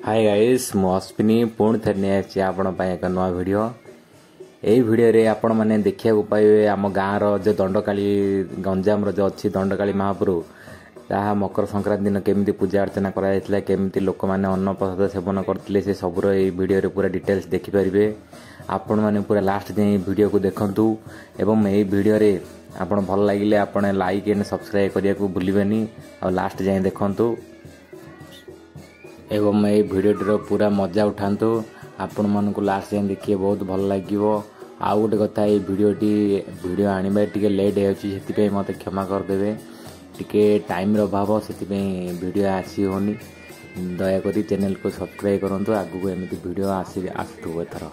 Hi guys मु अश्विनी पुणी थे नहीं आपण एक नुआ वीडियो यही वीडियो रे आपण मैंने देखा पाइबे आम गाँव जो दंडकाली गंजाम जो अच्छी दंडकाली महाप्रभु ताहा मकर संक्रांति दिन केमी पूजा अर्चना कराइला केमी लोक मैंने अन्न प्रसाद सेवन करते से सबूर ये वीडियो पूरा डिटेल्स देखिपारे आपण मैंने पूरा लास्ट जाए वीडियो को देखु एवं यही वीडियो रे आपण भल लगे आपण लाइक एंड सब्सक्राइब करने को भूलें आ लास्ट जाए देखु एवं ये वीडियो पूरा मजा उठातु आपण मन को लास्ट जाए देखिए बहुत भल लगे। आउ गोटे कथा ये वीडियो आने टे लेट हो मत क्षमा करदे टिके टाइम अभाव से वीडियो आसी होनी दयाकोरी चैनल को सब्सक्राइब करूँ आगू एमती वीडियो आसुव एथर।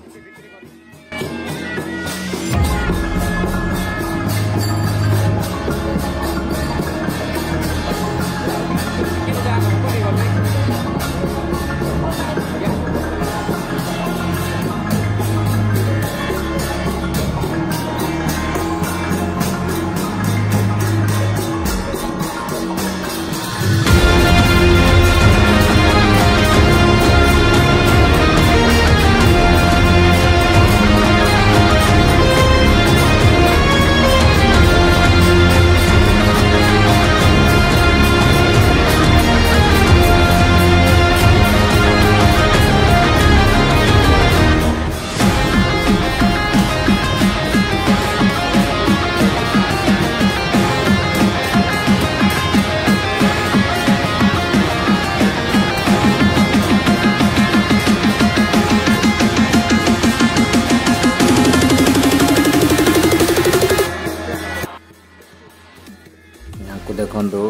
देखु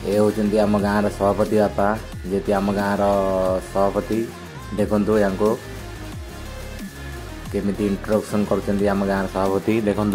ये होती आम गाँव सभापति बापा जी आम गाँव सभापति देखु या केमी इंट्रोडक्शन कर गाँव सभापति देखु।